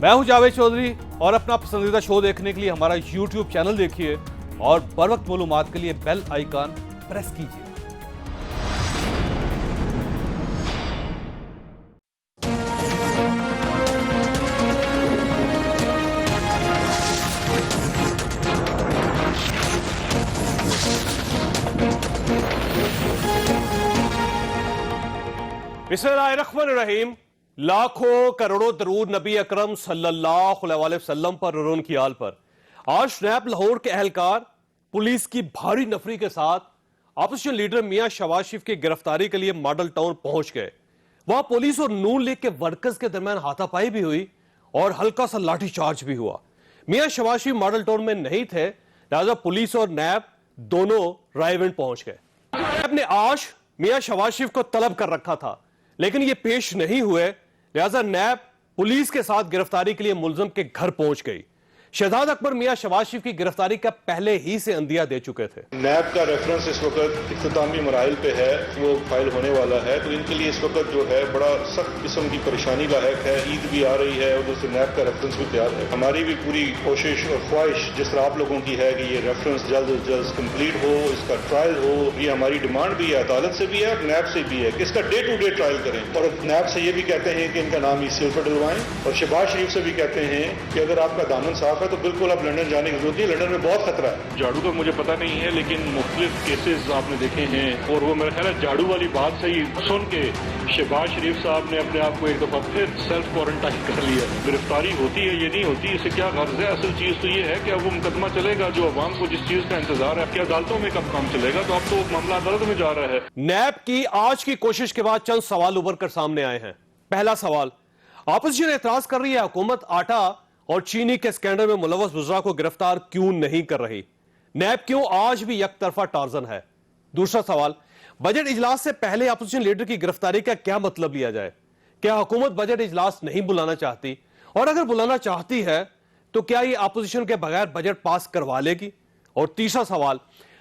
मैं हूं जावेद चौधरी और अपना पसंदीदा शो देखने के लिए हमारा YouTube चैनल देखिए और बर वक्त मालूमात के लिए बेल आइकन प्रेस कीजिए। बिस्मिल्लाहिर्रहमानिर्रहीम। लाखों करोड़ों दरूद नबी अकरम सल्लल्लाहु अलैहि वसल्लम पर और उनकी आल पर। आज नैब लाहौर के एहलकार पुलिस की भारी नफरी के साथ अपोजिशन लीडर मियां शहबाज शरीफ की गिरफ्तारी के लिए मॉडल टाउन पहुंच गए। वहां पुलिस और नून लीग के वर्कर्स के दरमियान हाथापाई भी हुई और हल्का सा लाठीचार्ज भी हुआ। मियां शहबाज शरीफ मॉडल टाउन में नहीं थे, लिहाजा पुलिस और नैब दोनों रायविंड पहुंच गए। नैब ने आज मियां शहबाज शरीफ को तलब कर रखा था, लेकिन ये पेश नहीं हुए, लिहाजा नैब पुलिस के साथ गिरफ्तारी के लिए मुलजम के घर पहुंच गई। शहजाद अकबर मियां शहबाज शरीफ की गिरफ्तारी का पहले ही से अंदिया दे चुके थे। नैब का रेफरेंस इस वक्त इख्तितामी मराइल पे है, वो फाइल होने वाला है, तो इनके लिए इस वक्त जो है बड़ा सख्त किस्म की परेशानी लायक है। ईद भी आ रही है, उधर से नैब का रेफरेंस भी तैयार है। हमारी भी पूरी कोशिश और ख्वाहिश जिस तरह आप लोगों की है कि ये रेफरेंस जल्द अज जल्द कंप्लीट हो, इसका ट्रायल हो, ये हमारी डिमांड भी है, अदालत से भी है, नैब से भी है कि इसका डे टू डे ट्रायल करें। और नैब से ये भी कहते हैं कि इनका नाम ECL पर डलवाएं, और शहबाज शरीफ से भी कहते हैं कि अगर आपका दामन साफ है तो बिल्कुल आप लंदन जाने की जरूरत नहीं, लंदन में बहुत खतरा है। झाड़ू का मुझे पता नहीं है, लेकिन मुख्तलिफ केसेस आपने देखे हैं, और वो मेरा ख्याल है झाड़ू वाली बात सही सुन के शहबाज शरीफ साहब ने अपने आप को एक दफा फिर सेल्फ क्वारंटाइन कर लिया। गिरफ्तारी होती है ये नहीं होती, इससे क्या गर्ज है? असल चीज तो ये है कि अब वो मुकदमा चलेगा जो अवाम को जिस चीज का इंतजार है, कि अदालतों में कब काम चलेगा, तो अब तो मामला अदालत में जा रहा है। नैब की आज की कोशिश के बाद चंद सवाल उभर कर सामने आए हैं। पहला सवाल, अपोजिशन एतराज कर रही है हुकूमत आटा और चीनी के स्कैंडल में मुलव्वस बुज़रा को गिरफ्तार क्यों नहीं कर रही? नैब क्यों आज भी यकतरफा टार्जन है? दूसरा सवाल, बजट इजलास से पहले अपोजिशन लीडर की गिरफ्तारी का क्या मतलब लिया जाए? क्या हुकूमत बजट इजलास नहीं बुलाना चाहती, और अगर बुलाना चाहती है तो क्या ये अपोजिशन के बगैर बजट पास करवा लेगी? और तीसरा सवाल,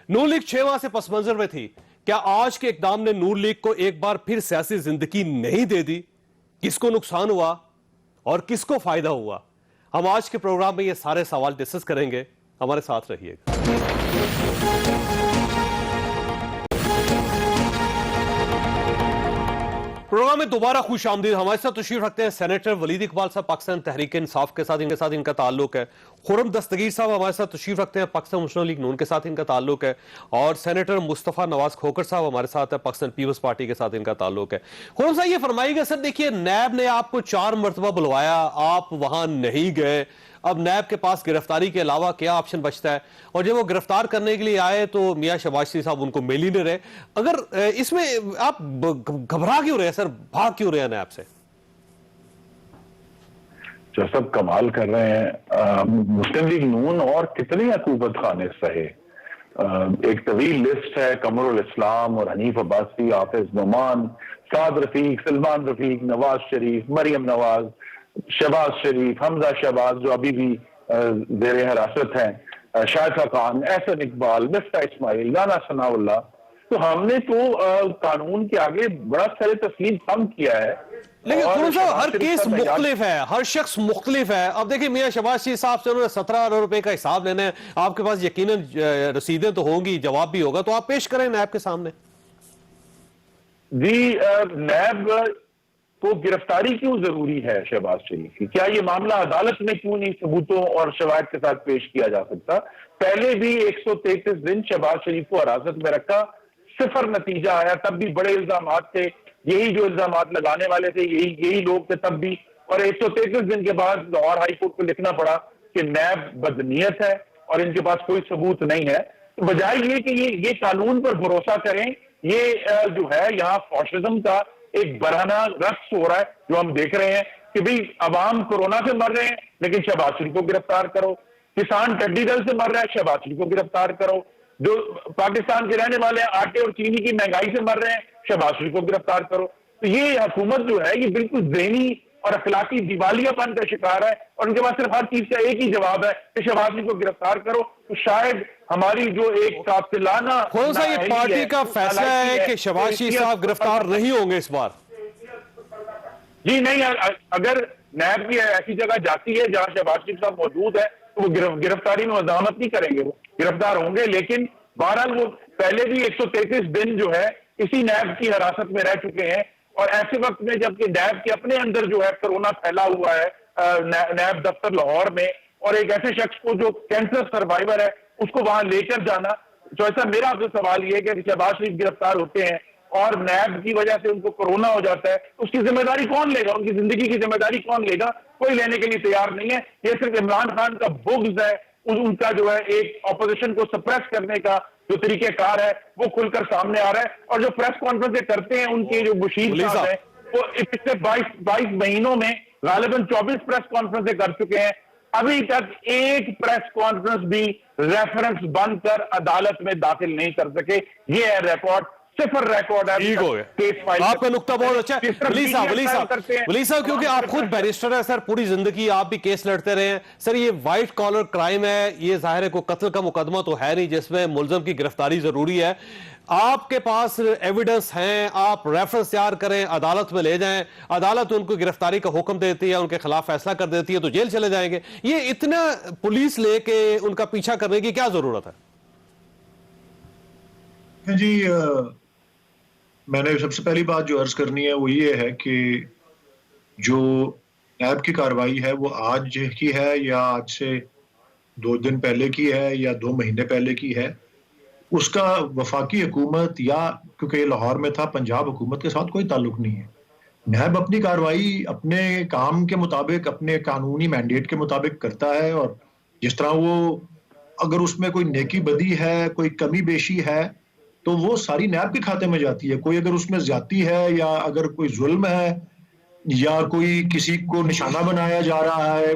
नून लीग 6 माह से पस मंजर में थी, क्या आज के इकदाम ने नून लीग को एक बार फिर सियासी जिंदगी नहीं दे दी? किसको नुकसान हुआ और किसको फायदा हुआ? हम आज के प्रोग्राम में ये सारे सवाल डिस्कस करेंगे, हमारे साथ रहिएगा। प्रोग्राम में दोबारा खुश आमदीद। हमारे साथ तशरीफ रखते हैं सेनेटर वलीद इकबाल साहब, पाकिस्तान तहरीक इंसाफ के साथ इनका ताल्लुक है। खुर्रम दस्तगीर साहब हमारे साथ तशरीफ रखते हैं, पाकिस्तान मुस्लिम लीग नून के साथ इनका ताल्लुक है। और सेनेटर मुस्तफ़ा नवाज खोकर साहब हमारे साथ है, पाकिस्तान पीपल्स पार्टी के साथ इनका ताल्लुक है। खुर्रम साहब, ये फरमाइएगा सर, देखिए नैब ने आपको 4 मरतबा बुलवाया, आप वहां नहीं गए, अब नैब के पास गिरफ्तारी के अलावा क्या ऑप्शन बचता है? और जब वो गिरफ्तार करने के लिए आए तो मियां शहबाज शरीफ साहब उनको मिल ही नहीं रहे। अगर इसमें आप घबरा क्यों रहे हैं सर, भाग क्यों रहे हैं नैब से? जो सब कमाल कर रहे हैं, मुस्लिम लीग नून और कितने हुकूमत खाने सहे। एक तवील लिस्ट है, कमरुल इस्लाम और हनीफ अब्बासी, हाफिज नुमान, साद रफीक, सलमान रफीक, नवाज शरीफ, मरियम नवाज, शहबाज शरीफ, हमजा शहबाज जो अभी भी जेर हिरासत हैं, शाइफा खान, एहसन इकबाल, मिफ्ता इस्माइल, राना सनाउल्लाह। तो हमने तो कानून के आगे बड़ा सर तस्लीम कम किया है। लेकिन हर केस मुख्तलिफ है, हर शख्स मुख्तलिफ है। अब देखिए मियां शहबाज शरीफ साहब से उन्होंने 17 अरब रुपए का हिसाब लेना है, आपके पास यकीनन रसीदें तो होंगी, जवाब भी होगा, तो आप पेश करें नैब के सामने। जी, नैब को गिरफ्तारी क्यों जरूरी है शहबाज शरीफ की? क्या ये मामला अदालत में क्यों नहीं सबूतों और शवाहिद के साथ पेश किया जा सकता? पहले भी 133 दिन शहबाज शरीफ को हिरासत में रखा, सिफर नतीजा आया, तब भी बड़े इल्जाम थे, यही जो इल्जाम लगाने वाले थे यही लोग थे तब भी। और 133 दिन के बाद लाहौर हाई कोर्ट को लिखना पड़ा कि नैब बदनीयत है और इनके पास कोई सबूत नहीं है। तो बजाय ये कि ये कानून पर भरोसा करें, ये जो है यहाँ फॉशिज्म का एक बरहना रक्स हो रहा है जो हम देख रहे हैं कि भाई अवाम कोरोना से मर रहे हैं लेकिन शहबाज शरीफ को गिरफ्तार करो, किसान टिड्डी दल से मर रहा है, शहबाज शरीफ को गिरफ्तार करो, जो पाकिस्तान के रहने वाले आटे और चीनी की महंगाई से मर रहे हैं, शहबाज शरीफ को गिरफ्तार करो। तो ये हुकूमत जो है ये बिल्कुल ज़हनी और अखलाकी दिवालियापन का शिकार है, और उनके पास सिर्फ हर चीज का एक ही जवाब है कि शहबाज शरीफ को गिरफ्तार करो। तो शायद हमारी जो एक कातिलाना कौन सा ये पार्टी का फैसला है कि शहबाज शरीफ साहब गिरफ्तार नहीं होंगे इस बार? जी नहीं, अगर नैब की ऐसी जगह जाती है जहां शहबाज शरीफ साहब मौजूद है, तो वो गिरफ्तारी में वजामत नहीं करेंगे, वो गिरफ्तार होंगे। लेकिन बहरहाल वो पहले भी 133 दिन जो है इसी नैब की हिरासत में रह चुके हैं, और ऐसे वक्त में जबकि नैब के अपने अंदर जो है कोरोना फैला हुआ है नैब दफ्तर लाहौर में, और एक ऐसे शख्स को जो कैंसर सर्वाइवर है उसको वहां लेकर जाना, तो ऐसा मेरा आपसे सवाल ये है कि शहबाज शरीफ गिरफ्तार होते हैं और नैब की वजह से उनको कोरोना हो जाता है, उसकी जिम्मेदारी कौन लेगा? उनकी जिंदगी की जिम्मेदारी कौन लेगा? कोई लेने के लिए तैयार नहीं है। ये सिर्फ इमरान खान का बुग़्ज़ है, उनका जो है एक ऑपोजिशन को सप्रेस करने का जो तरीकेकार है वो खुलकर सामने आ रहा है। और जो प्रेस कॉन्फ्रेंस करते हैं उनके जो मुशीर साहब है, वो पिछले 22 महीनों में गालिबन 24 प्रेस कॉन्फ्रेंस कर चुके हैं, अभी तक एक प्रेस कॉन्फ्रेंस भी रेफरेंस बनकर अदालत में दाखिल नहीं कर सके। ये है रिकॉर्ड, सिफर रिकॉर्ड है। ठीक हो गया, आपका नुक्ता बहुत अच्छा है वली साहब, क्योंकि आप खुद बैरिस्टर है सर, पूरी जिंदगी आप भी केस लड़ते रहे हैं सर। ये व्हाइट कॉलर क्राइम है, ये जाहिर है कोई कत्ल का मुकदमा तो है नहीं जिसमें मुलजम की गिरफ्तारी जरूरी है। आपके पास एविडेंस हैं, आप रेफरेंस तैयार करें, अदालत में ले जाएं, अदालत उनको गिरफ्तारी का हुक्म देती है, उनके खिलाफ फैसला कर देती है तो जेल चले जाएंगे। ये इतना पुलिस लेके उनका पीछा करने की क्या जरूरत है? जी मैंने सबसे पहली बात जो अर्ज करनी है वो ये है कि जो नैब की कार्रवाई है वो आज की है या आज से 2 दिन पहले की है या 2 महीने पहले की है, उसका वफाकी हुकूमत या क्योंकि ये लाहौर में था पंजाब हुकूमत के साथ कोई ताल्लुक नहीं है। नैब अपनी कार्रवाई अपने काम के मुताबिक, अपने कानूनी मैंडेट के मुताबिक करता है, और जिस तरह वो अगर उसमें कोई नेकी बदी है, कोई कमी बेशी है, तो वो सारी नैब के खाते में जाती है। कोई अगर उसमें ज्यादती है या अगर कोई जुल्म है या कोई किसी को निशाना बनाया जा रहा है,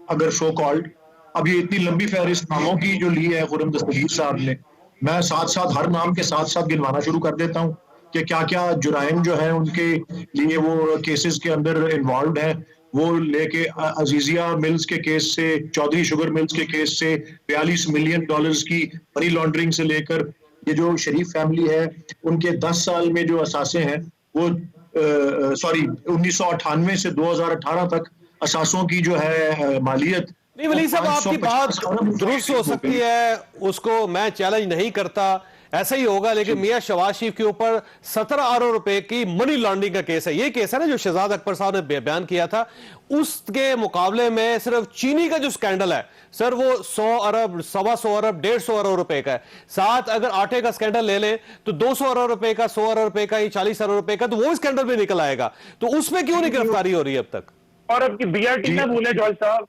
अगर सो कॉल्ड, अब ये इतनी लंबी फहरिस्त नामों की जो ली है खुर्रम दस्तगीर साहब ने, मैं साथ साथ हर नाम के साथ साथ गिनवाना शुरू कर देता हूँ कि क्या क्या जुराइम जो है उनके लिए वो केसेस के अंदर इन्वॉल्व है। वो लेके अजीजिया मिल्स के केस से, चौधरी शुगर मिल्स के केस से, $42 मिलियन की मनी लॉन्ड्रिंग से लेकर ये जो शरीफ फैमिली है उनके 10 साल में जो असासे हैं वो 1998 से 2018 तक असासों की जो है मालियत। नहीं वली साहब, आपकी बात दुरुस्त हो सकती है, उसको मैं चैलेंज नहीं करता, ऐसा ही होगा, लेकिन मियां शहबाज शरीफ के ऊपर 17 अरब रुपए की मनी लॉन्ड्रिंग का केस है। ये केस है ना जो शहजाद अकबर साहब ने बयान किया था, उसके मुकाबले में सिर्फ चीनी का जो स्कैंडल है सर वो 100 अरब, 125 अरब, 150 अरब रुपए का है। साथ अगर आटे का स्कैंडल ले लें तो 200 अरब रुपए का, 100 अरब रुपए का, 40 अरब रुपए का, तो वो स्कैंडल भी निकल आएगा। तो उसमें क्यों नहीं गिरफ्तारी हो रही है अब तक? और अब की BRT ना भूले जॉर्ज साहब,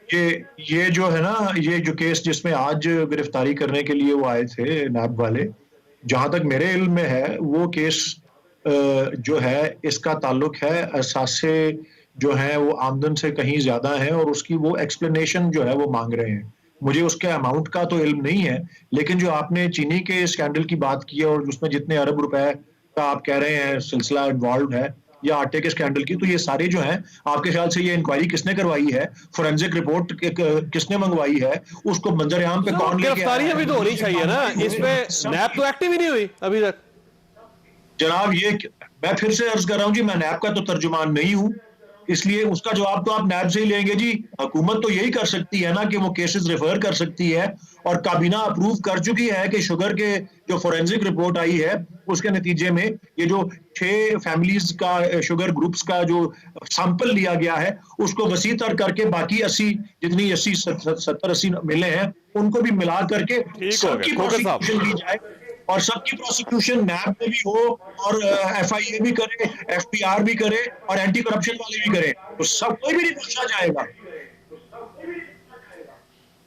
ये जो है ना, ये जो केस जिसमें आज गिरफ्तारी करने के लिए वो आए थे नैब वाले, जहां तक मेरे इल्म में है वो केस जो है इसका ताल्लुक है असासे जो है वो आमदन से कहीं ज्यादा है, और उसकी वो एक्सप्लेनेशन जो है वो मांग रहे हैं। मुझे उसके अमाउंट का तो इल्म नहीं है, लेकिन जो आपने चीनी के स्कैंडल की बात की है और उसमें जितने अरब रुपए का आप कह रहे हैं सिलसिला इन्वॉल्व है, या आटे के स्कैंडल की, तो ये सारे जो हैं आपके ख्याल से ये इंक्वायरी किसने करवाई है, फोरेंसिक रिपोर्ट किसने मंगवाई है, उसको मंजर-ए-आम पे कौन लेके आया? गिरफ्तारी अभी तो होनी चाहिए ना, इसमें नैब तो एक्टिव ही नहीं हुई अभी तक। जनाब ये मैं फिर से अर्ज कर रहा हूं जी, मैं नैब का तो तर्जुमान नहीं हूं, इसलिए उसका जवाब तो आप नैब से ही लेंगे जी। हुकूमत तो यही कर सकती है ना कि वो केसेस रेफर कर सकती है, और काबीना अप्रूव कर चुकी है कि शुगर के जो फोरेंसिक रिपोर्ट आई है उसके नतीजे में ये जो 6 फैमिलीज का, शुगर ग्रुप्स का जो सैंपल लिया गया है उसको वसी तर करके बाकी 80 जितनी 70-80 मिले हैं उनको भी मिला करके सबकी प्रोसिक्यूशन की जाए, और सबकी प्रोसिक्यूशन नैब में भी हो, और FIA भी करे, FPR भी करे, और एंटी करप्शन वाले भी करे, तो सब कोई भी नहीं पूछा जाएगा।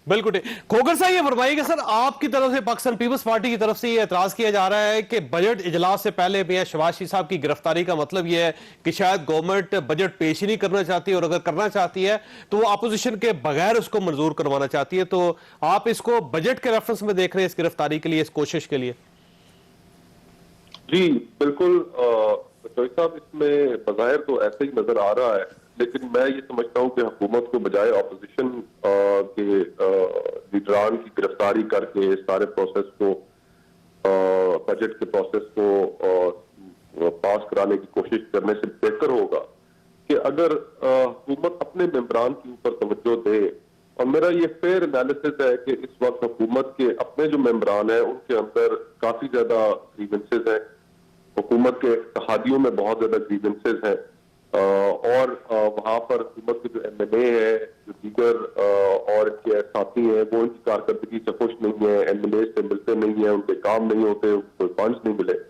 बिल्कुल। खोगर साहब ये फरमाइएगा सर, आपकी तरफ से पाकिस्तान पीपल्स पार्टी की तरफ से ये एतराज किया जा रहा है कि बजट इजलास से पहले मियां शहबाज शरीफ साहब की गिरफ्तारी का मतलब यह है कि शायद गवर्नमेंट बजट पेश ही नहीं करना चाहती, और अगर करना चाहती है तो वो अपोजिशन के बगैर उसको मंजूर करवाना चाहती है। तो आप इसको बजट के रेफरेंस में देख रहे हैं इस गिरफ्तारी के लिए, इस कोशिश के लिए? जी बिल्कुल चौधरी साहब, इसमें बज़ाहिर तो ऐसे ही नजर आ रहा है, लेकिन मैं ये समझता हूँ कि हुकूमत को बजाय ऑपोजिशन के लीडरान की गिरफ्तारी करके इस सारे प्रोसेस को, बजट के प्रोसेस को पास कराने की कोशिश करने से बेहतर होगा कि अगर हुकूमत अपने मेंबरान के ऊपर तवज्जो दे, और मेरा ये फेयर एनालिसिस है कि इस वक्त हुकूमत के अपने जो मेंबरान हैं उनके अंदर काफी ज्यादा ग्रीवेंसेज हैं, हुकूमत के इत्तेहादियों में बहुत ज्यादा ग्रीवेंसेज हैं, और वहां पर हुकूमत के जो MNA है, जो दीगर और इनके साथी हैं, वो इनकी कारकर्दगी से खुश नहीं है, MNA से मिलते नहीं है, उनके काम नहीं होते, कोई फंड्स नहीं मिले।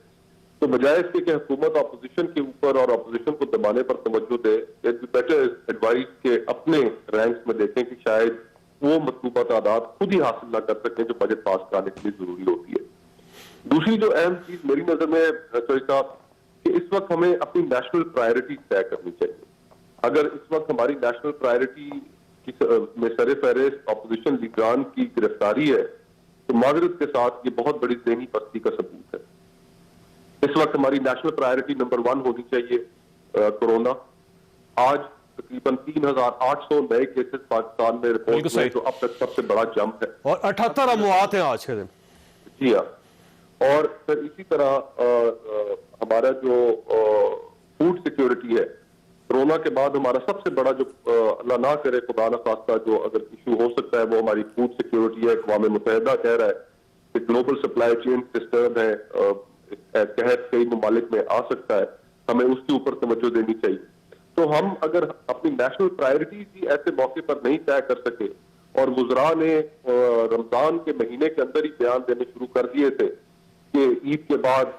तो बजाय इसके कि हुकूमत अपोजिशन के ऊपर और अपोजिशन को दबाने पर तवज्जो दे, बेटर एडवाइस के अपने रैंक्स में देखें कि शायद वो मतलूबा तादाद खुद ही हासिल ना कर सकें जो बजट पास कराने के लिए जरूरी होती है। दूसरी जो अहम चीज मेरी नजर में चौधरी साहब, कि इस वक्त हमें अपनी नेशनल प्रायोरिटी तय करनी चाहिए। अगर इस वक्त हमारी नेशनल प्रायोरिटी में सर फहरिस्त अपोजिशन लीडरान की गिरफ्तारी है, तो माजरत के साथ ये बहुत बड़ी ज़हनी पस्ती का सबूत है। इस वक्त हमारी नेशनल प्रायोरिटी नंबर 1 होनी चाहिए कोरोना। आज तकरीबन 3,800 नए केसेस पाकिस्तान में रिपोर्ट हुए, तो अब तक सबसे बड़ा जंप है, और 78 अमवात हैं आज के दिन। जी हाँ। और फिर इसी तरह हमारा जो फूड सिक्योरिटी है, कोरोना के बाद हमारा सबसे बड़ा जो अल्लाह ना करे खुदा ना खास्ता जो अगर इशू हो सकता है वो हमारी फूड सिक्योरिटी है। अक़वाम मुत्तहिदा कह रहा है कि ग्लोबल सप्लाई चेन डिस्टर्ब है, कहत कई ममालिक में आ सकता है, हमें उसके ऊपर तवज्जो देनी चाहिए। तो हम अगर अपनी नेशनल प्रायोरिटीज ही ऐसे मौके पर नहीं तय कर सके, और वुज़रा ने रमजान के महीने के अंदर ही बयान देने शुरू कर दिए थे कि ईद के बाद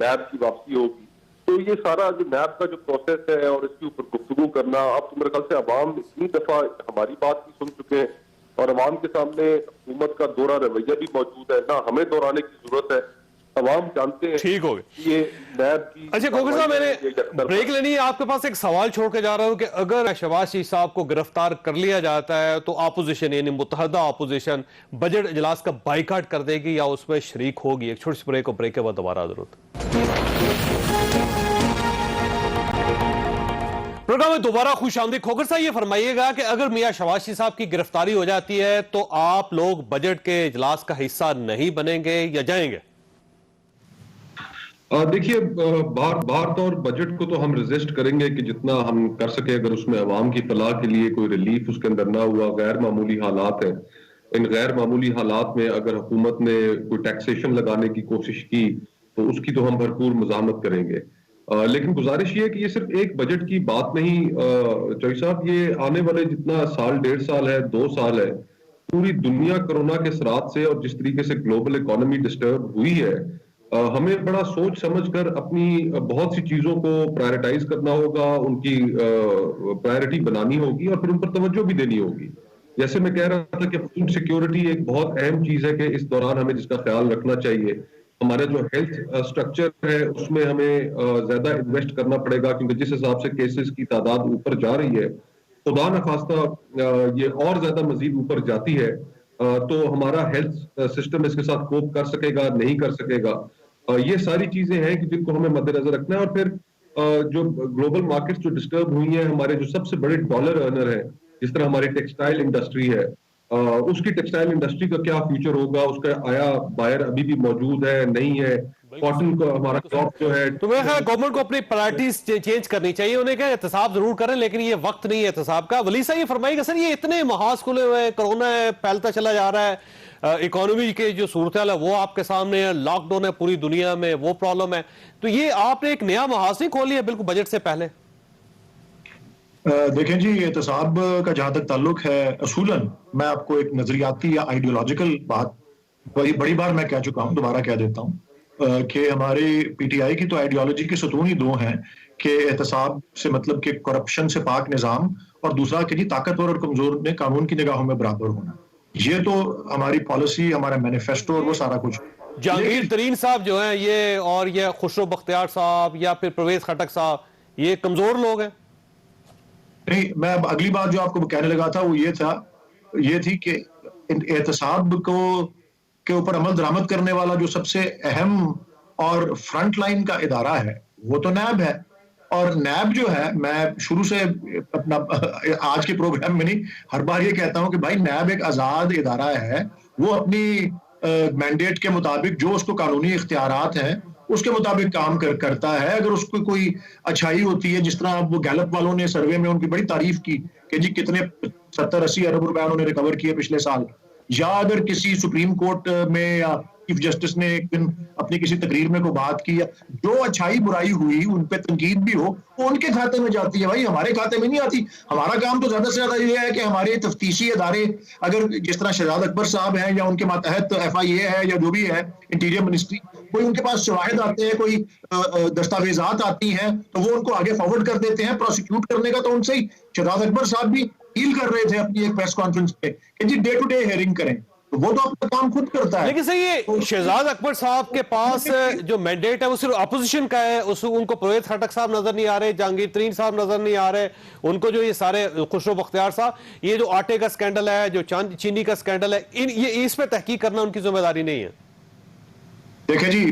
नैब की वापसी होगी, तो ये सारा जो नैब का जो प्रोसेस है और इसके ऊपर गुफ्तगू करना, अब तो मेरे ख्याल से अवाम इतनी दफा हमारी बात भी सुन चुके हैं और अवाम के सामने हुकूमत का दोहरा रवैया भी मौजूद है, ना हमें दोहराने की जरूरत है। अवाम जानते हैं। ठीक हो गए ये नैब की। अच्छा खोखर साहब, मैंने ब्रेक लेनी है, आपके पास एक सवाल छोड़ के जा रहा हूं कि अगर शहबाज शरीफ साहब को गिरफ्तार कर लिया जाता है तो अपोजिशन यानी मुत्तहदा अपोजिशन बजट इजलास का बाइकाट कर देगी या उसमें शरीक होगी? एक छोटी सी ब्रेक, और ब्रेक के बाद दोबारा जरूरत। प्रोग्राम में दोबारा खुशामदीद। खोखर साहब, ये फरमाइएगा कि अगर मियां शहबाज शरीफ साहब की गिरफ्तारी हो जाती है तो आप लोग बजट के इजलास का हिस्सा नहीं बनेंगे या जाएंगे? देखिए, बार तौर बजट को तो हम रेजिस्ट करेंगे कि जितना हम कर सके। अगर उसमें अवाम की फलाह के लिए कोई रिलीफ उसके अंदर ना हुआ, गैर मामूली हालात हैं, इन गैर मामूली हालात में अगर हुकूमत ने कोई टैक्सेशन लगाने की कोशिश की तो उसकी तो हम भरपूर मज़ामत करेंगे। लेकिन गुजारिश ये है कि ये सिर्फ एक बजट की बात नहीं चौधरी साहब, ये आने वाले जितना साल, 1.5 साल है, 2 साल है, पूरी दुनिया कोरोना के असरात से और जिस तरीके से ग्लोबल इकोनॉमी डिस्टर्ब हुई है, हमें बड़ा सोच समझकर अपनी बहुत सी चीजों को प्रायोरिटाइज करना होगा, उनकी प्रायोरिटी बनानी होगी और फिर उन पर तवज्जो भी देनी होगी। जैसे मैं कह रहा था कि फूड सिक्योरिटी एक बहुत अहम चीज है कि इस दौरान हमें जिसका ख्याल रखना चाहिए। हमारा जो हेल्थ स्ट्रक्चर है उसमें हमें ज्यादा इन्वेस्ट करना पड़ेगा, क्योंकि जिस हिसाब से केसेस की तादाद ऊपर जा रही है, खुदा न खास्ता ये और ज्यादा मजीद ऊपर जाती है तो हमारा हेल्थ सिस्टम इसके साथ कोप कर सकेगा, नहीं कर सकेगा। ये सारी चीजें हैं कि जिनको हमें मद्देनजर रखना है। और फिर जो ग्लोबल मार्केट्स जो डिस्टर्ब हुई हैं, हमारे जो सबसे बड़े डॉलर अर्नर है, जिस तरह हमारी टेक्सटाइल इंडस्ट्री है, उसकी टेक्सटाइल इंडस्ट्री का क्या फ्यूचर होगा, उसका आया बायर अभी भी मौजूद है, नहीं है। कॉटन का हमारा क्रॉप जो है, तो मेरा ख्याल गवर्नमेंट को अपनी प्रायोरिटीज चेंज करनी चाहिए। उन्हें क्या एहतसाब जरूर करें, लेकिन ये वक्त नहीं है एहतसाब का। वली साहब ये फरमाइएगा, सर ये इतने महाज खुले हुए हैं, कोरोना है, फैलता चला जा रहा है, इकोनॉमी के जो सूरत है वो आपके सामने है, लॉकडाउन है पूरी दुनिया में, वो प्रॉब्लम है, तो ये आपने एक नया महाज नहीं खोल लिया बिल्कुल बजट से पहले? देखें जी, एहतसाब का जहां तक ताल्लुक है, असूलन मैं आपको एक नजरियाती या आइडियोलॉजिकल बात बड़ी बार मैं कह चुका हूं, दोबारा कह देता हूं कि हमारी PTI की तो आइडियोलॉजी के सतून ही 2 हैं कि एहतसाब से मतलब कि करप्शन से पाक निजाम, और दूसरा कि जी ताकतवर और कमजोर ने कानून की निगाहों में बराबर होना। ये तो हमारी पॉलिसी, हमारा मैनिफेस्टो और वो सारा कुछ। जहांगीर तरीन साहब जो हैं ये, और ये खुशरो बख्तियार साहब या फिर परवेज खटक साहब, ये कमजोर लोग हैं? नहीं, मैं अगली बात जो आपको कहने लगा था वो ये थी कि एहतसाब को के ऊपर अमल दरामद करने वाला जो सबसे अहम और फ्रंट लाइन का इदारा है वो तो नैब है। और नैब जो है, मैं शुरू से अपना आज के प्रोग्राम में नहीं, हर बार ये कहता हूं कि भाई नैब एक आजाद इदारा है, वो अपनी मैंडेट के मुताबिक जो उसको कानूनी इख्तियारात हैं उसके मुताबिक काम करता है। अगर उसको कोई अच्छाई होती है, जिस तरह वो गैलप वालों ने सर्वे में उनकी बड़ी तारीफ की कि जी कितने 70-80 अरब रुपए उन्होंने रिकवर किए पिछले साल, या अगर किसी सुप्रीम कोर्ट में या चीफ जस्टिस ने एक दिन अपनी किसी तकरीर में को बात की, जो अच्छाई बुराई हुई उन पे तनकीद भी हो, वो उनके खाते में जाती है भाई, हमारे खाते में नहीं आती। हमारा काम तो ज्यादा से ज्यादा ये है कि हमारे तफ्तीशी अदारे, अगर जिस तरह शहजाद अकबर साहब हैं या उनके मातहत FIA है या जो भी है इंटीरियर मिनिस्ट्री, कोई उनके पास शवाहिद आते हैं, कोई दस्तावेजात आती हैं, तो वो उनको आगे फॉरवर्ड कर देते हैं। प्रोसिक्यूट करने का तो उनसे ही शहजाद अकबर साहब भी अपील कर रहे थे अपनी एक प्रेस कॉन्फ्रेंस पे कि जी डे टू डे हियरिंग करें, तो वो तो अपना काम खुद करता है। लेकिन सर ये शहजाद अकबर साहब के पास जो मैंडेट है वो सिर्फ अपोजिशन का है, उनको परवेज खटक साहब नजर नहीं आ रहे, जहांगीर तरीन साहब नजर नहीं आ रहे, उनको जो ये सारे खुसरो बख्तियार साहब, ये जो आटे का स्कैंडल है, जो चीनी का स्कैंडल है, ये इस पे तहकीक करना उनकी जिम्मेदारी नहीं है। देखिए जी,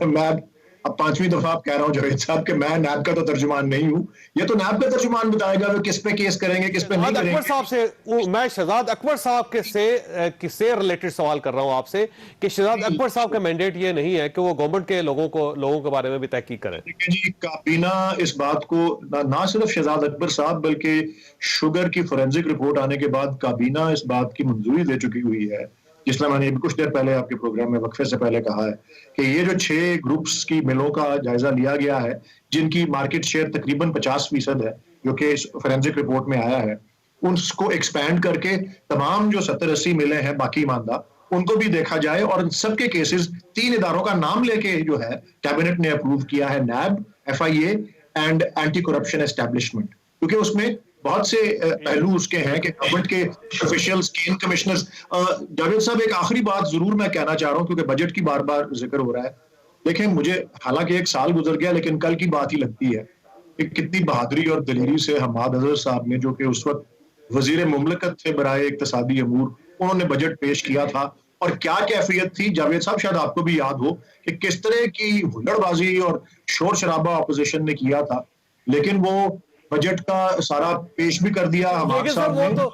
मैं अब 5वीं दफा आप कह रहा हूं जावेद साहब कि मैं नैब का तो तर्जुमान नहीं हूं, ये तो नैब का तर्जुमान बताएगा वो किस पे केस करेंगे, किस पे नहीं करेंगे। अकबर साहब से मैं शहजाद अकबर साहब किससे रिलेटेड सवाल कर रहा हूं आपसे कि शहजाद अकबर साहब का मैंडेट ये नहीं है कि वो गवर्नमेंट के लोगों के बारे में भी तहकीक करें। देखिए जी, काबीना इस बात को ना सिर्फ शहजाद अकबर साहब बल्कि शुगर की फोरेंसिक रिपोर्ट आने के बाद काबीना इस बात की मंजूरी दे चुकी हुई है, जिस तरह मैंने कुछ देर पहले आपके प्रोग्राम में वक्फे से पहले कहा है कि ये जो 6 ग्रुप्स की मिलों का जायजा लिया गया है, जिनकी मार्केट शेयर तकरीबन 50% है, जो कि इस फोरेंसिक रिपोर्ट में आया है, उसको एक्सपैंड करके तमाम जो 70-80 मिलें हैं बाकी ईमानदार, उनको भी देखा जाए और सबके केसेस 3 इदारों का नाम लेके जो है कैबिनेट ने अप्रूव किया है, नैब, FIA and anti corruption establishment, क्योंकि उसमें बहुत से पहलू उसके हैं कि गवर्नमेंट के ऑफिशियल्स, स्कीम कमिश्नर्स। जावेद साहब, एक आखिरी बात जरूर मैं कहना चाह रहा हूं, क्योंकि बजट की बार बार जिक्र हो रहा है। देखें, मुझे हालांकि 1 साल गुजर गया, लेकिन कल की बात ही लगती है कि कितनी बहादुरी और दलेरी से हमाद अजहर साहब ने, जो कि उस वक्त वजीर मुमलकत थे बराए इक्तिसादी अमूर, उन्होंने बजट पेश किया था। और क्या कैफियत थी जावेद साहब, शायद आपको भी याद हो कि किस तरह की हुल्लड़बाजी और शोर शराबा अपोजिशन ने किया था, लेकिन वो बजट का सारा पेश भी कर दिया हमारे सामने। तो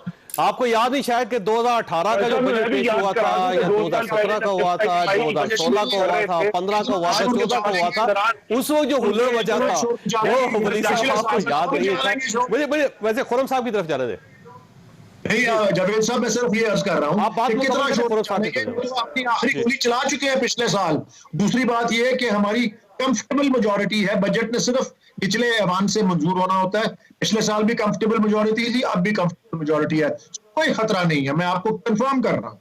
आपको याद नहीं शायद कि 2018 का जो बजट पेश हुआ था, या 2017 का हुआ था, 2016 का हुआ था, 15 का हुआ था, 14 का हुआ था, उस वक्त जो हुल्लड़ मचा था वो वली साहब आपको याद नहीं है। मुझे वैसे खुरम साहब की तरफ जाने दें। नहीं जावेद साहब, मैं सिर्फ ये अर्ज कर रहा हूँ कि कितना अपनी आखिरी गोली चला चुके हैं पिछले साल। दूसरी बात ये है कि हमारी कंफर्टेबल मेजॉरिटी है, बजट ने सिर्फ पिछले ऐवान से मंजूर होना होता है। पिछले साल भी कंफर्टेबल मेजॉरिटी थी, अब भी कंफर्टेबल मेजॉरिटी है, कोई खतरा नहीं है, मैं आपको कंफर्म कर रहा हूं।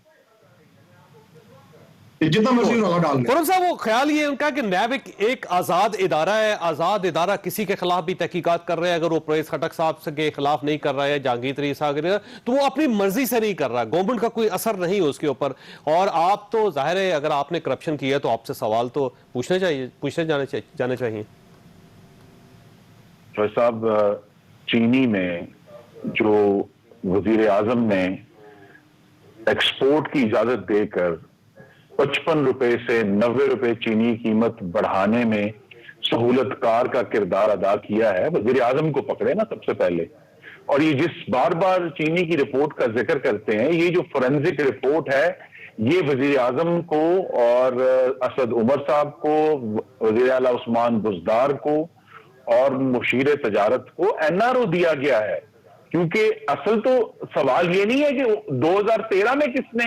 जितना मर्जी होगा डाल दें। साहब, वो ख्याल ये उनका कि नैब एक आजाद इदारा है, आजाद इदारा किसी के खिलाफ भी तहकीकात कर रहे हैं, अगर वो परवेज खटक साहब के खिलाफ नहीं कर रहा है, जहांगीर तरीन साहब तो वो अपनी मर्जी से नहीं कर रहा, गवर्नमेंट का कोई असर नहीं है उसके ऊपर। और आप तो जाहिर है अगर आपने करप्शन किया तो आपसे सवाल तो पूछने जाने चाहिए। साहब, चीनी में जो वजीर आजम ने एक्सपोर्ट की इजाजत देकर 55 रुपए से 90 रुपए चीनी कीमत बढ़ाने में सहूलतकार का किरदार अदा किया है, वजीर आजम को पकड़े ना सबसे पहले। और ये जिस बार बार चीनी की रिपोर्ट का जिक्र करते हैं, ये जो फोरेंसिक रिपोर्ट है, ये वजीर आजम को और असद उमर साहब को, वजीर आला उस्मान बुजदार को और मुशीर तजारत को NRO दिया गया है। क्योंकि असल तो सवाल ये नहीं है कि 2013 में किसने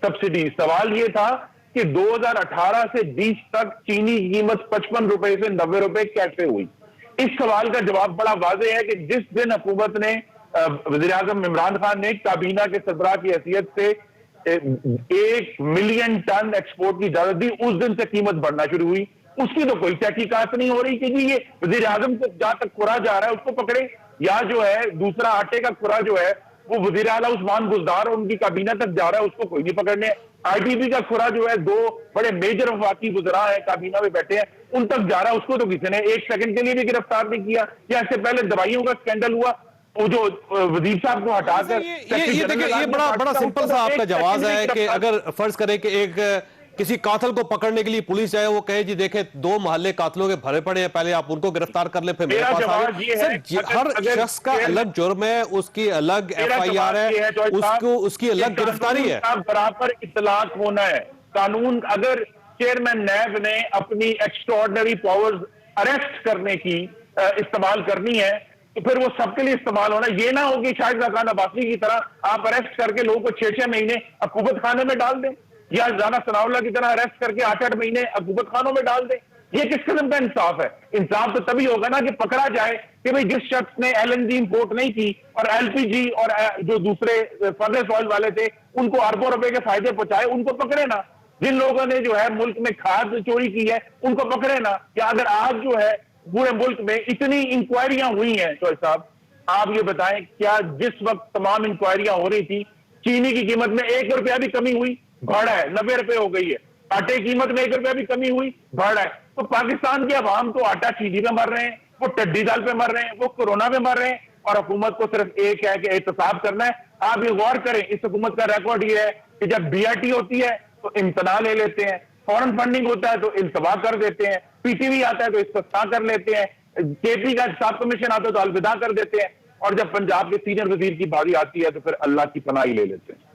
सब्सिडी, सवाल ये था कि 2018 से 20 तक चीनी की कीमत 55 रुपए से 90 रुपए कैसे हुई। इस सवाल का जवाब बड़ा वाज़ेह है कि जिस दिन हुकूमत ने, वज़ीर आज़म इमरान खान ने काबीना के सरबराह की हैसियत से 1 मिलियन टन एक्सपोर्ट की इजाजत दी, उस दिन से कीमत बढ़ना शुरू हुई। उसकी तो कोई तहकीकात नहीं हो रही कि जी ये वज़ीर आज़म को जहां तक खुरा जा रहा है उसको पकड़े, या जो है दूसरा आटे का खुरा जो है वो वज़ीर आला उस्मान बुजदार और उनकी काबीना तक जा रहा है, उसको कोई नहीं पकड़ने। ITB का खुरा जो है 2 बड़े मेजर वफाकी वज़रा है काबीना में बैठे हैं, उन तक जा रहा है, उसको तो किसी ने 1 सेकंड के लिए भी गिरफ्तार नहीं किया। या इससे पहले दवाइयों का स्कैंडल हुआ, वो जो वजीर साहब को हटाकर ये बड़ा सिंपल सा आपका जवाब है कि अगर फर्ज करें कि एक किसी कातिल को पकड़ने के लिए पुलिस जाए, वो कहे जी देखे 2 मोहल्ले कातिलों के भरे पड़े हैं, पहले आप उनको गिरफ्तार कर ले, फिर मेरे पास आ सर, हर शख्स का अलग जुर्म है, उसकी अलग FIR है, उसकी अलग गिरफ्तारी है। बराबर इतलाक होना है। कानून अगर चेयरमैन नैब ने अपनी एक्स्ट्रॉर्डिनरी पावर्स अरेस्ट करने की इस्तेमाल करनी है, तो फिर वो सबके लिए इस्तेमाल होना। ये ना हो कि शाहिद खान अब्बासी की तरह आप अरेस्ट करके लोगों को 6-6 महीने अकूबत खाने में डाल दें, या राना सनाउल्लाह की तरह अरेस्ट करके 8-8 महीने अकूबत खानों में डाल दें। ये किस किस्म का इंसाफ है? इंसाफ तो तभी होगा ना कि पकड़ा जाए कि भाई जिस शख्स ने LNG इंपोर्ट नहीं की और LPG और जो दूसरे फर्नेस ऑयल वाले थे उनको अरबों रुपए के फायदे पहुंचाए, उनको पकड़े ना। जिन लोगों ने जो है मुल्क में खाद चोरी की है उनको पकड़े ना। क्या अगर आज जो है पूरे मुल्क में इतनी इंक्वायरियां हुई हैं, चौधरी साहब आप ये बताएं, क्या जिस वक्त तमाम इंक्वायरियां हो रही थी चीनी की कीमत में 1 रुपया भी कमी हुई? बढ़ा है, 90 रुपए हो गई है। आटे की कीमत में 1 रुपया भी कमी हुई? बढ़ा है। तो पाकिस्तान के अवाम तो आटा चीनी पे मर रहे हैं, वो टड्डी दाल पे मर रहे हैं, वो कोरोना पे मर रहे हैं, और हुकूमत को सिर्फ एक है कि एहतसाब करना है। आप ये गौर करें, इस हुकूमत का रिकॉर्ड ये है कि जब BRT होती है तो इम्तना ले लेते हैं, फॉरेन फंडिंग होता है तो इल्तवा कर देते हैं, PTV आता है तो इस्तिस्ना कर लेते हैं, KP का हिसाब कमीशन आता है तो अलविदा कर देते हैं, और जब पंजाब के सीनियर वजीर की बारी आती है तो फिर अल्लाह की पनाह ही ले लेते हैं।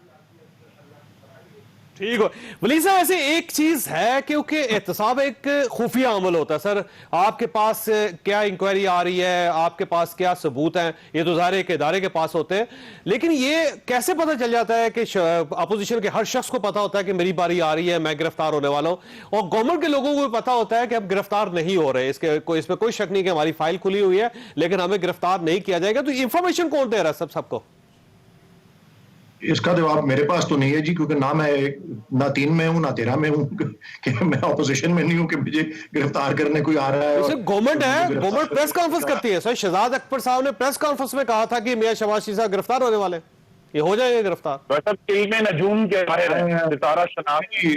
ठीक हो वली साहब, ऐसे एक चीज है क्योंकि एहतसाब एक खुफिया अमल होता है सर, आपके पास क्या इंक्वायरी आ रही है, आपके पास क्या सबूत हैं, ये तो ज़ाहिर है कि इदारे के पास होते हैं, लेकिन ये कैसे पता चल जाता है कि अपोजिशन के हर शख्स को पता होता है कि मेरी बारी आ रही है, मैं गिरफ्तार होने वाला हूं, और गवर्नमेंट के लोगों को भी पता होता है कि अब गिरफ्तार नहीं हो रहे, इसमें कोई शक नहीं कि हमारी फाइल खुली हुई है लेकिन हमें गिरफ्तार नहीं किया जाएगा, तो इंफॉर्मेशन कौन दे रहा है सबको? इसका जवाब मेरे पास तो नहीं है जी, क्योंकि ना मैं ना 3 में हूं ना 13 में हूं कि मैं ऑपोजिशन में नहीं हूं कि मुझे गिरफ्तार करने कोई आ रहा है। गवर्नमेंट है, गवर्नमेंट प्रेस कॉन्फ्रेंस करती है सर। शहजाद अकबर साहब ने प्रेस कॉन्फ्रेंस में कहा था कि मियां शहबाज शरीफ साहब गिरफ्तार होने वाले, ये हो जाएंगे गिरफ्तार। नजूम के सितारा शनाख्ती,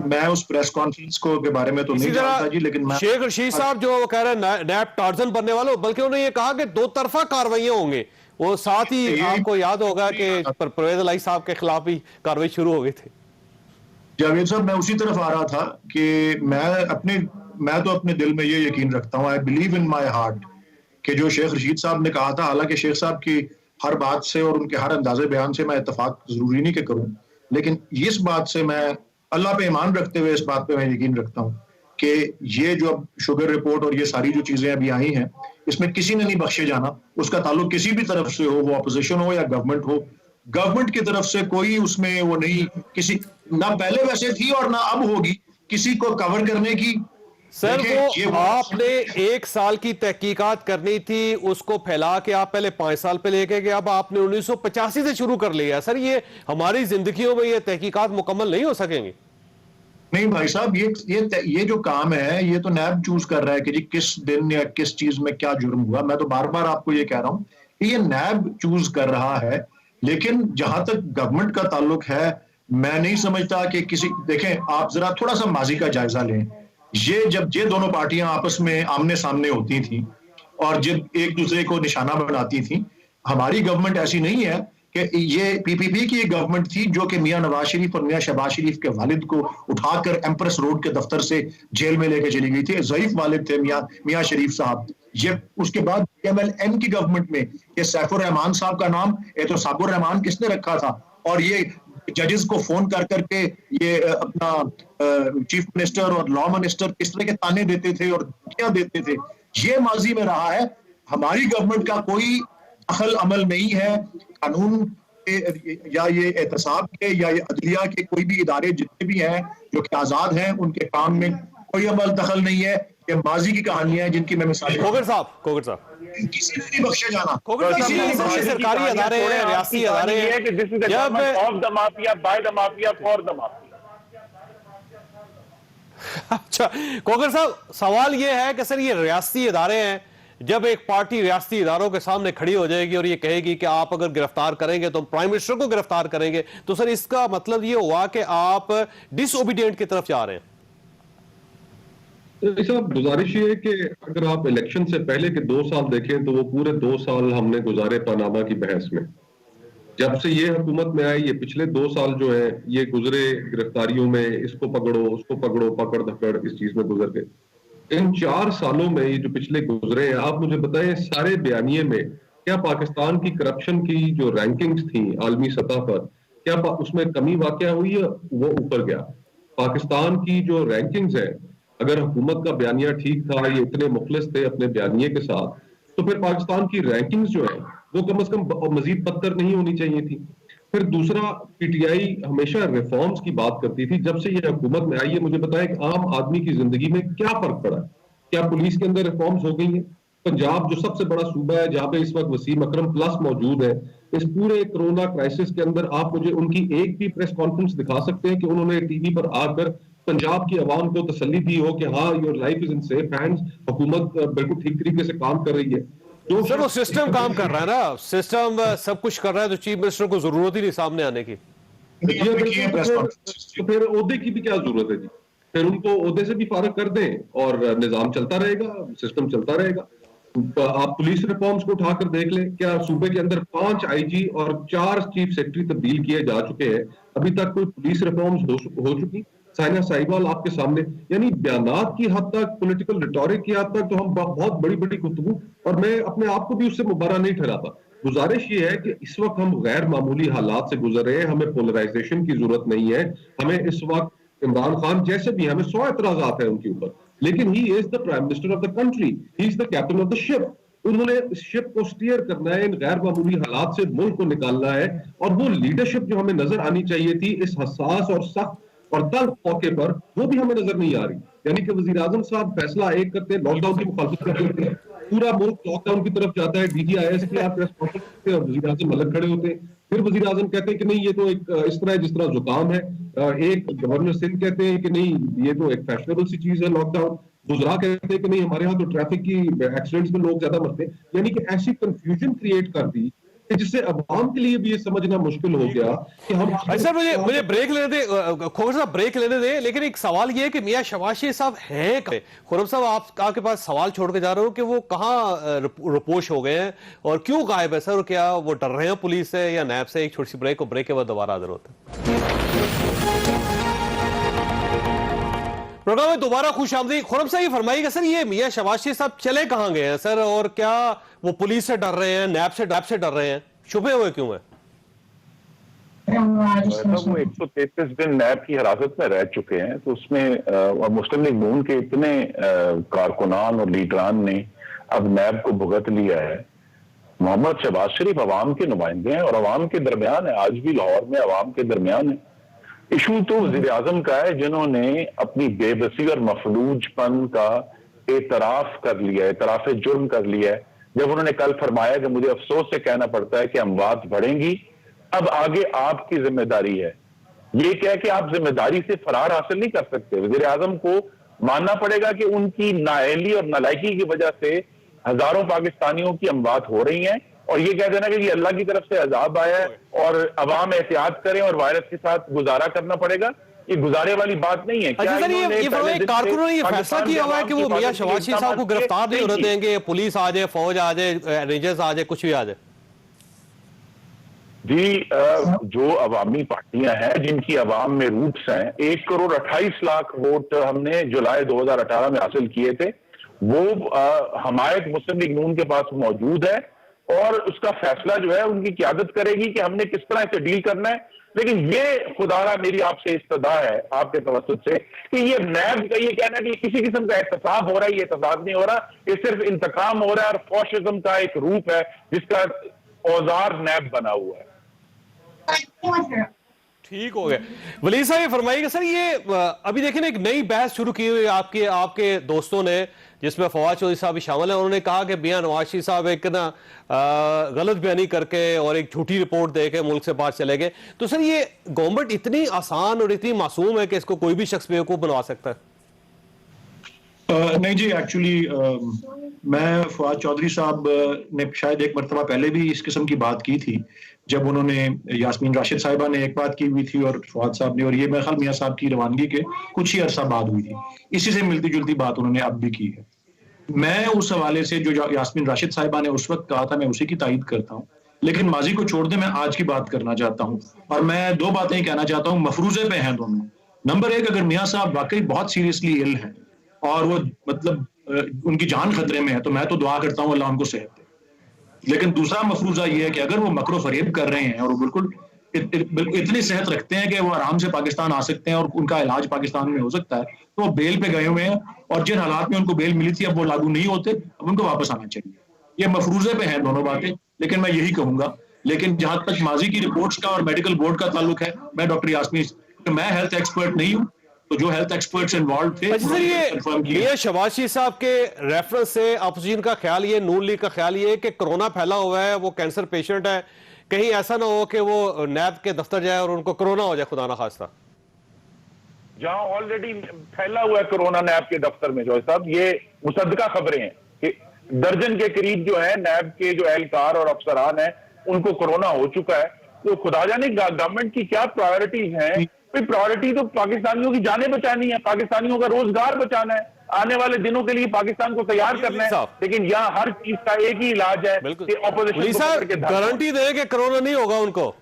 मैं उस प्रेस कॉन्फ्रेंस को के बारे में तो नहीं जानता जी, लेकिन शेख रशीद साहब जो कह रहे हैं नैब टार्जन बनने वालों, बल्कि उन्होंने ये कहा कि 2 तरफा कार्रवाइयां होंगे। वो साथ ही आपको याद होगा कि परवेज इलाही साहब के खिलाफ भी कार्रवाई शुरू हो गई थी। जावेद साहब, मैं उसी तरफ आ रहा था कि मैं तो अपने दिल में ये यकीन रखता हूँ, I believe in my heart, कि जो शेख रशीद साहब ने कहा था, हालांकि शेख साहब की हर बात से और उनके हर अंदाजे बयान से मैं इत्तेफाक जरूरी नहीं कि करूं, लेकिन इस बात से मैं अल्लाह पे ईमान रखते हुए इस बात पे मैं यकीन रखता हूँ कि ये जो अब शुगर रिपोर्ट और ये सारी जो चीजें अभी आई हैं, इसमें किसी ने नहीं बख्शे जाना। उसका ताल्लुक किसी भी तरफ से हो, वो अपोजिशन हो या गवर्नमेंट हो, गवर्नमेंट की तरफ से कोई उसमें वो नहीं, किसी ना पहले वैसे थी और ना अब होगी किसी को कवर करने की। सर वो आपने 1 साल की तहकीकात करनी थी, उसको फैला के आप पहले 5 साल पे लेके गए, अब आपने 1985 से शुरू कर लिया। सर ये हमारी जिंदगियों में ये तहकीकात मुकम्मल नहीं हो सकेंगी। नहीं भाई साहब, ये जो काम है ये तो नैब चूज कर रहा है कि जी किस दिन या किस चीज में क्या जुर्म हुआ। मैं तो बार बार आपको ये कह रहा हूं कि ये नैब चूज कर रहा है, लेकिन जहां तक गवर्नमेंट का ताल्लुक है, मैं नहीं समझता कि किसी, देखें आप जरा थोड़ा सा माजी का जायजा लें। जब ये दोनों पार्टियां आपस में आमने सामने होती थी और जब एक दूसरे को निशाना बनाती थी, हमारी गवर्नमेंट ऐसी नहीं है कि ये PPP की गवर्नमेंट थी जो कि मियां नवाज शरीफ और मियां शहबाज शरीफ के वालिद को उठाकर एम्प्रेस रोड के दफ्तर से जेल में लेके चली गई थी। ज़ईफ वालिद थे मियां शरीफ साहब। ये उसके बाद MLN की गवर्नमेंट में ये सैफुर रहमान साहब का नाम तो साबुर रहमान किसने रखा था, और ये जजेस को फोन कर करके ये अपना चीफ मिनिस्टर और लॉ मिनिस्टर किस तरह के ताने देते थे और क्या देते थे, ये माजी में रहा है। हमारी गवर्नमेंट का कोई दखल अमल नहीं है कानून के या ये एहतसाब के या ये अदलिया के कोई भी इदारे जितने भी हैं जो कि आजाद हैं, उनके काम में कोई अमल दखल नहीं है। ये माजी की कहानियां हैं जिनकी मैं मिसाल कोगर साहब किसी ने नहीं बख्शे जाना। सरकारी अदारे हैं, रियासती अदारे हैं, of the mafia, by the mafia, for the mafia. अच्छा कोगर साहब, सवाल यह है कि सर ये रियासती इदारे हैं, जब एक पार्टी रियासती इदारों के सामने खड़ी हो जाएगी और ये कहेगी कि आप अगर गिरफ्तार करेंगे तो प्राइम मिनिस्टर को गिरफ्तार करेंगे, तो सर इसका मतलब ये हुआ कि आप डिसओबीडिएंट की तरफ जा रहे हैं। साहब गुजारिश ये है कि अगर आप इलेक्शन से पहले के 2 साल देखें तो वो पूरे 2 साल हमने गुजारे पनामा की बहस में। जब से ये हुकूमत में आई, ये पिछले 2 साल जो है ये गुजरे गिरफ्तारियों में, इसको पकड़ो उसको पकड़ो, पकड़ धकड़ इस चीज में गुजर गए। इन 4 सालों में ये जो पिछले गुजरे हैं, आप मुझे बताएं सारे बयानिए में क्या पाकिस्तान की करप्शन की जो रैंकिंग्स थी आलमी सतह पर, क्या उसमें कमी वाकया हुई है? वो ऊपर गया। पाकिस्तान की जो रैंकिंग्स है, अगर हुकूमत का बयानिया ठीक था, ये इतने मुखलिस थे अपने बयानिए के साथ, तो फिर पाकिस्तान की रैंकिंग्स जो है वो कम से कम मजीद बदतर नहीं होनी चाहिए थी। फिर दूसरा, पीटीआई हमेशा रिफॉर्म्स की बात करती थी। जब से ये हुकूमत में आई है, मुझे बताएं कि आम आदमी की जिंदगी में क्या फर्क पड़ा? क्या पुलिस के अंदर रिफॉर्म्स हो गई हैं? पंजाब जो सबसे बड़ा सूबा है, जहां पे इस वक्त वसीम अकरम प्लस मौजूद है, इस पूरे कोरोना क्राइसिस के अंदर आप मुझे उनकी एक भी प्रेस कॉन्फ्रेंस दिखा सकते हैं कि उन्होंने टीवी पर आकर पंजाब की आवाम को तसल्ली दी हो कि हाँ, your life is in safe hands, हुकूमत बिल्कुल ठीक तरीके से काम कर रही है। जो सर वो सिस्टम काम कर रहा है ना, सिस्टम सब कुछ कर रहा है, तो चीफ मिनिस्टर को जरूरत ही नहीं सामने आने की। तो फिर ओहदे की भी क्या जरूरत है जी? फिर उनको ओहदे से भी फारग कर दें और निजाम चलता रहेगा, सिस्टम चलता रहेगा। आप पुलिस रिफॉर्म्स को उठाकर देख लें, क्या सूबे के अंदर 5 आईजी और 4 चीफ सेक्रेटरी तब्दील किए जा चुके हैं, अभी तक कोई पुलिस रिफॉर्म्स हो चुकी? साइना साहिबाल आपके सामने, यानी बयानात की हद तक, पॉलिटिकल रिटोरिक की हद तक तो हम बहुत बड़ी बड़ी गुफ्तगू, और मैं अपने आप को भी उससे मुबारक नहीं ठहराता। गुजारिश ये है कि इस वक्त हम गैर मामूली हालात से गुजर रहे हैं, हमें पोलराइजेशन की जरूरत नहीं है। हमें इस वक्त इमरान खान जैसे भी, हमें 100 एतराजात है उनके ऊपर, लेकिन he is the prime minister of the country, he is the captain of the ship. उन्होंने इस शिप को स्टीयर करना है, इन गैर मामूली हालात से मुल्क को निकालना है, और वो लीडरशिप जो हमें नजर आनी चाहिए थी इस हसास और सख्त और तल्ख मौके पर, वो भी हमें नजर नहीं आ रही। यानी कि वजीर आजम साहब फैसला एक करते हैं, लॉकडाउन की मुखालफत करते हैं, पूरा मुल्क लॉकडाउन की तरफ जाता है, DGIS की आप प्रेस कॉन्फ्रेंस करते हैं और वजीर आजम अलग खड़े होते हैं। फिर वजीर आजम कहते हैं कि नहीं, ये तो एक इस तरह जिस तरह जुकाम है। एक गवर्नर सिंध कहते हैं कि नहीं, ये तो एक फैशनेबल सी चीज है लॉकडाउन। गुजरा कहते हैं कि नहीं, हमारे यहाँ तो ट्रैफिक की एक्सीडेंट्स में लोग ज्यादा मरते हैं। यानी कि ऐसी कंफ्यूजन क्रिएट कर दी कि जिससे अवाम के लिए भी ये समझना मुश्किल हो गया कि हम। अच्छा, मुझे ब्रेक लेने दे, खोबर साहब ब्रेक लेने दे, लेकिन एक सवाल ये है कि मियां शहबाज शरीफ साहब हैं कहाँ? खुरम साहब, आपके पास सवाल छोड़ के जा रहे हो कि वो कहाँ रुपोश हो गए हैं और क्यों गायब है सर? क्या वो डर रहे हैं पुलिस से या नैब से? एक छोटी सी ब्रेक, और ब्रेक के बाद दोबारा हाजिर होते हैं। प्रोग्राम में दोबारा खुश आमदीद। खुरम साहब, ये फरमाइएगा सर, ये मियां शहबाज शरीफ साहब चले कहाँ गए हैं सर, और क्या वो पुलिस से डर रहे हैं, नैब से डर रहे हैं, छुपे हुए क्यों हैं? वो 133 दिन नैब की हिरासत में रह चुके हैं, तो उसमें मुस्लिम लीग नून के इतने कारकुनान और लीडरान ने अब नैब को भुगत लिया है। मोहम्मद शहबाज शरीफ अवाम के नुमाइंदे हैं और अवाम के दरमियान है, आज भी लाहौर में अवाम के दरमियान है। इशू तो वज़ीर आज़म का है, जिन्होंने अपनी बेबसी और मफलूजपन का एतराफ कर लिया है, एतराफ जुर्म कर लिया है, जब उन्होंने कल फरमाया कि मुझे अफसोस से कहना पड़ता है कि अमवात बढ़ेंगी, अब आगे आपकी जिम्मेदारी है। ये क्या है कि आप जिम्मेदारी से फरार हासिल नहीं कर सकते। वज़ीर आज़म को मानना पड़ेगा कि उनकी नाअहली और नालायकी की वजह से हजारों पाकिस्तानियों की अमवात हो रही हैं, और ये कह देना कि ये अल्लाह की तरफ से अजाब आया है और अवाम एहतियात करें और वायरस के साथ गुजारा करना पड़ेगा, ये गुजारे वाली बात नहीं है। अच्छा सर, ये कारकुनों ने ये फैसला किया हुआ है कि वो मियां शहबाज शरीफ साहब को गिरफ्तार नहीं होने देंगे, पुलिस आ जाए, फौज आ जाए, रेंजर्स आ जाए, कुछ भी आ जाए? जी, जो अवामी पार्टियां हैं जिनकी अवाम में रूट्स हैं, 1,28,00,000 वोट हमने जुलाई 2018 में हासिल किए थे, वो हमायत मुस्लिम लीग नून के पास मौजूद है, और उसका फैसला जो है उनकी क़यादत करेगी कि हमने किस तरह से डील करना है। लेकिन ये खुदारा मेरी आपसे इस्तदा है, आपके तवज्जुह से, कि ये नैब का ये कहना कि किसी किस्म का एहतसाब हो रहा है, ये एहतसाब नहीं हो रहा, ये सिर्फ इंतकाम हो रहा है और फौशिज्म का एक रूप है जिसका औजार नैब बना हुआ है। ठीक हो गया। वली साहब, ये फरमाइएगा सर, ये अभी देखिए ना, एक नई बहस शुरू की हुई आपके दोस्तों ने, जिसमें फवाद चौधरी साहब भी शामिल है। उन्होंने कहा कि मियां नवाज शरीफ साहब एक ना गलत बयानी करके और एक झूठी रिपोर्ट देके मुल्क से बाहर चले गए। तो सर, ये गवर्नमेंट इतनी आसान और इतनी मासूम है कि इसको कोई भी शख्स बेवकूफ बनवा सकता है? नहीं जी, एक्चुअली मैं फवाद चौधरी साहब ने शायद एक मरतबा पहले भी इस किस्म की बात की थी, जब उन्होंने यास्मीन राशिद साहिबा ने एक बात की हुई थी और फवाद साहब ने, और ये मेरे ख्याल मियां साहब की रवानगी के कुछ ही अरसा बाद हुई थी। इसी से मिलती जुलती बात उन्होंने अब भी की है। मैं उस हवाले से जो यास्मीन राशिद साहिबा ने उस वक्त कहा था, मैं उसी की तायीद करता हूँ, लेकिन माजी को छोड़ दे, मैं आज की बात करना चाहता हूँ। और मैं दो बातें कहना चाहता हूँ, मफरूजे पे हैं दोनों। नंबर एक, अगर मियां साहब वाकई बहुत सीरियसली इल हैं और वो मतलब उनकी जान खतरे में है, तो मैं तो दुआ करता हूँ अल्लाह उनको सेहत दे। लेकिन दूसरा मफरूजा ये है कि अगर वो मकरो फरेब कर रहे हैं और वो बिल्कुल इतनी सेहत रखते हैं कि वो आराम से पाकिस्तान आ सकते हैं और उनका इलाज पाकिस्तान में हो सकता है, तो वो बेल पे गए हुए हैं और जिन हालात में उनको बेल मिली थी अब वो लागू नहीं होते, अब उनको वापस आना चाहिए। ये मफरूजे पे हैं दोनों बातें, लेकिन मैं यही कहूंगा, लेकिन जहां तक माजी की रिपोर्ट्स का और मेडिकल बोर्ड का ताल्लुक है, मैं डॉक्टर यास्मीन, मैं हेल्थ एक्सपर्ट नहीं हूं, तो जो हेल्थ एक्सपर्ट्स इन्वॉल्व थे अच्छा सर, ये शहबाज शरीफ साहब के रेफरेंस से अपोजिशन का ख्याल ये, नून लीग का ख्याल ये कि कोरोना फैला हुआ है, वो कैंसर पेशेंट है, कहीं ऐसा ना हो कि वो नैब के दफ्तर जाए और उनको कोरोना हो जाए, खुदा ना खास्ता। जहां ऑलरेडी फैला हुआ है कोरोना नैब के दफ्तर में, जो साहब ये मुसद्दका खबरें हैं कि दर्जन के करीब जो है नैब के जो एहलकार और अफसरान हैं उनको कोरोना हो चुका है। तो खुदा जाने गवर्नमेंट की क्या प्रायोरिटीज हैं। प्रायोरिटी तो पाकिस्तानियों की जानें बचानी है, पाकिस्तानियों का रोजगार बचाना है, आने वाले दिनों के लिए पाकिस्तान को तैयार करना है, लेकिन यहाँ हर चीज का एक ही इलाज है कि ऑपोजिशन गारंटी दे कि कोरोना नहीं होगा उनको।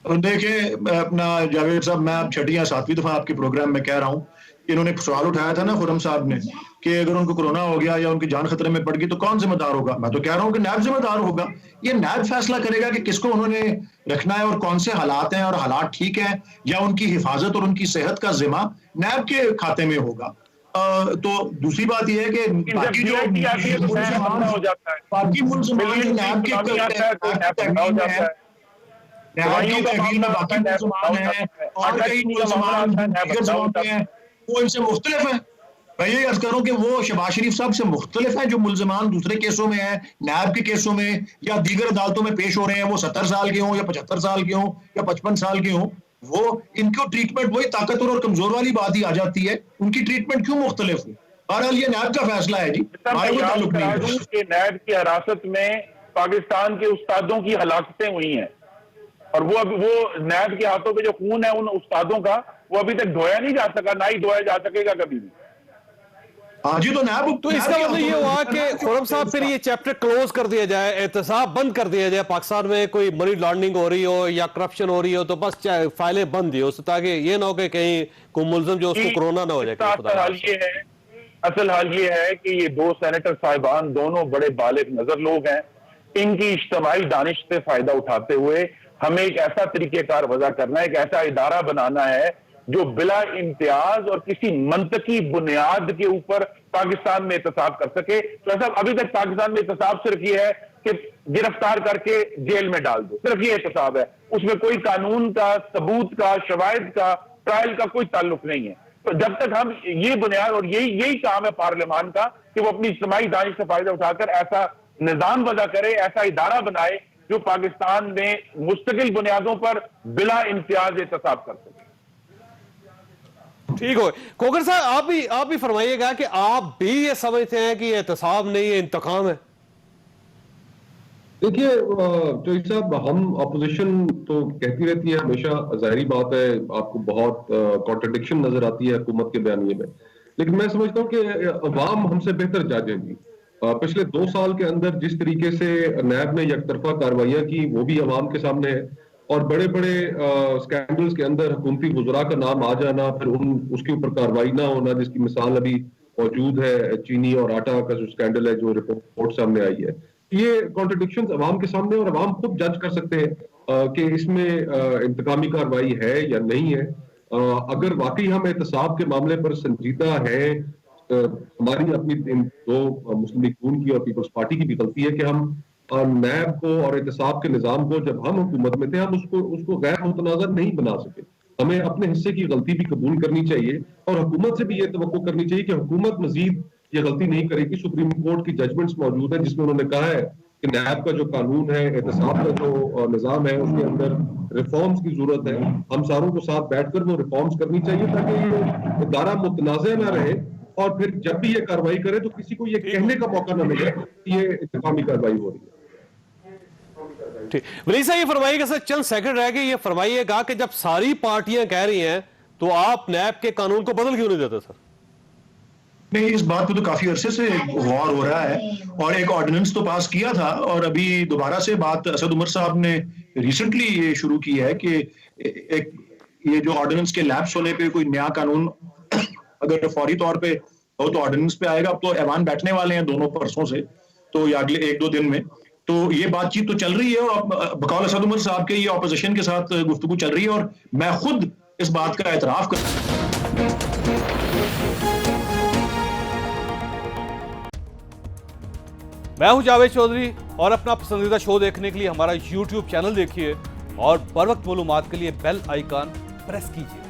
देखिए अपना जावेद साहब, मैं अब 6वीं या 7वीं दफा आपके प्रोग्राम में कह रहा हूँ, इन्होंने सवाल उठाया था ना खुर्रम साहब ने कि अगर उनको कोरोना हो गया या उनकी जान खतरे में पड़ गई तो कौन जिम्मेदार होगा। मैं तो कह रहा हूँ कि नैब जिम्मेदार होगा। ये नैब फैसला करेगा कि किसको उन्होंने रखना है और कौन से हालात हैं और हालात ठीक है या उनकी हिफाजत और उनकी सेहत का जिम्मा नैब के खाते में होगा। तो दूसरी बात यह है कि बाकी जो बाकी मुल्ज़िमान नैब के तहवील में बाकी मुल्ज़िमान हैं और कई मुल्ज़िमान हैं वो इनसे मुख्तलिफ है। मैं ये अर्ज करूं कि वो शहबाज शरीफ साहब से मुख्तलिफ हैं जो मुल्ज़िमान दूसरे केसों में हैं, नैब के केसों में या दीगर अदालतों में पेश हो रहे हैं, वो 70 साल के हों या 75 साल के हों या 55 साल के हों, वो इनको ट्रीटमेंट वही ताकतवर और कमजोर वाली बात ही आ जाती है। उनकी ट्रीटमेंट क्यों मुख्तलिफ हो? बहरहाल ये नैब का फैसला है जी, हमारे कोई ताल्लुक नहीं है। नैब की हिरासत में पाकिस्तान के उस्तादों की हलाकतें हुई हैं और वो नैब के हाथों पे जो खून है उन उस्तादों का वो अभी तक धोया नहीं जा सका, ना ही धोया जा सकेगा कभी भी। हाँ जी, तो नैब तो इसका मतलब ये हुआ कि खुर्रम साहब फिर ये चैप्टर क्लोज कर दिया जाए, एहतसाब बंद कर दिया जाए, पाकिस्तान में कोई मनी लॉन्ड्रिंग हो रही हो या करप्शन हो रही हो तो बस फाइलें बंद ही हो, ताकि ये ना हो कि कहीं कोई मुल्ज़िम जो उसको कोरोना ना हो जाए। असल हाल ये है कि ये दो सेनेटर साहिबान दोनों बड़े बालिग नजर लोग हैं। इनकी इज्तिमाई दानिश से फायदा उठाते हुए हमें एक ऐसा तरीकेकार वजह करना है, एक ऐसा इदारा बनाना है जो बिला इम्तियाज और किसी मंतकी बुनियाद के ऊपर पाकिस्तान में एहतसाब कर सके। तो ऐसा अभी तक पाकिस्तान में एहतसाब सिर्फ ये है कि गिरफ्तार करके जेल में डाल दो, सिर्फ ये एहतसाब है, उसमें कोई कानून का, सबूत का, शवाहिद का, ट्रायल का कोई ताल्लुक नहीं है। तो जब तक हम ये बुनियाद और यही काम है पार्लियामान का कि वो अपनी इज्तिमाई दानिश से फायदा उठाकर ऐसा निजाम वजह करे, ऐसा इदारा बनाए जो पाकिस्तान में मुस्तकिल बुनियादों पर बिला इम्तियाज एहतसाब कर सके। ठीक हो खोखर साहब, आप भी फरमाइएगा कि आप भी ये समझते हैं कि एहतसाब नहीं है, इंतकाम है। देखिए जोई साहब, हम अपोजिशन तो कहती रहती है हमेशा, जाहिर बात है आपको बहुत कॉन्ट्रडिक्शन नजर आती है हुकूमत के बयानिए में, लेकिन मैं समझता हूँ कि अवाम हमसे बेहतर जज है जी। पिछले 2 साल के अंदर जिस तरीके से नैब ने यकतरफा कार्रवाइयां की वो भी अवाम के सामने है, और बड़े बड़े स्कैंडल्स के अंदर हुकूमती वज़रा का नाम आ जाना, फिर उसके ऊपर कार्रवाई ना होना, जिसकी मिसाल अभी मौजूद है चीनी और आटा का जो स्कैंडल है जो रिपोर्ट सामने आई है। ये कॉन्ट्रडिक्शंस अवाम के सामने और अवाम खुद जज कर सकते हैं कि इसमें इंतकामी कार्रवाई है या नहीं है। अगर वाकई हम एहतसाब के मामले पर संजीदा है, हमारी अपनी इन दो मुस्लिम लीग नून की और पीपल्स पार्टी की भी गलती है कि हम नैब को और एहतसाब के निजाम को, जब हम हुकूमत में थे, हम उसको गैर मुतनाज़र नहीं बना सके। हमें अपने हिस्से की गलती भी कबूल करनी चाहिए और हुकूमत से भी ये तवक्को करनी चाहिए कि हुकूमत मजीद ये गलती नहीं करेगी। सुप्रीम कोर्ट की जजमेंट्स मौजूद है जिसमें उन्होंने कहा है कि नैब का जो कानून है, एहतसाब का जो निजाम है, उसके अंदर रिफॉर्म्स की जरूरत है। हम सारों को साथ बैठकर वो रिफॉर्म्स करनी चाहिए ताकि ये इदारा मुतनाज़ ना रहे और फिर जब भी ये कार्रवाई करे तो किसी को ये कहने का मौका ना मिले कि ये इंतकामी कार्रवाई हो रही है। ठीक, वली साहब ये फरमाइएगा सर, चंद सेकंड रह गए, ये फरमाइएगा कि जब सारी पार्टियां कह रही हैं तो आप नैब के कानून को बदल क्यों नहीं देते सर? नहीं, इस बात पे तो काफी अरसे से गौर हो रहा है और एक ऑर्डिनेंस तो पास किया था और अभी दोबारा से बात असद उमर साहब ने रिसेंटली ये शुरू की है कि एक ये जो ऑर्डिनेंस के लैप्स होने पे कोई नया कानून अगर फौरी तौर पे हो तो ऑर्डिनेंस पे आएगा। अब तो ऐवान बैठने वाले हैं दोनों परसों से, तो या अगले 1-2 दिन में, तो ये बातचीत तो चल रही है और बकौल असद उमर साहब के ये ऑपोजिशन के साथ गुफ्तगू चल रही है और मैं खुद इस बात का एतराफ कर। मैं हूं जावेद चौधरी और अपना पसंदीदा शो देखने के लिए हमारा YouTube चैनल देखिए और बर वक्त मालूमात के लिए बेल आइकन प्रेस कीजिए।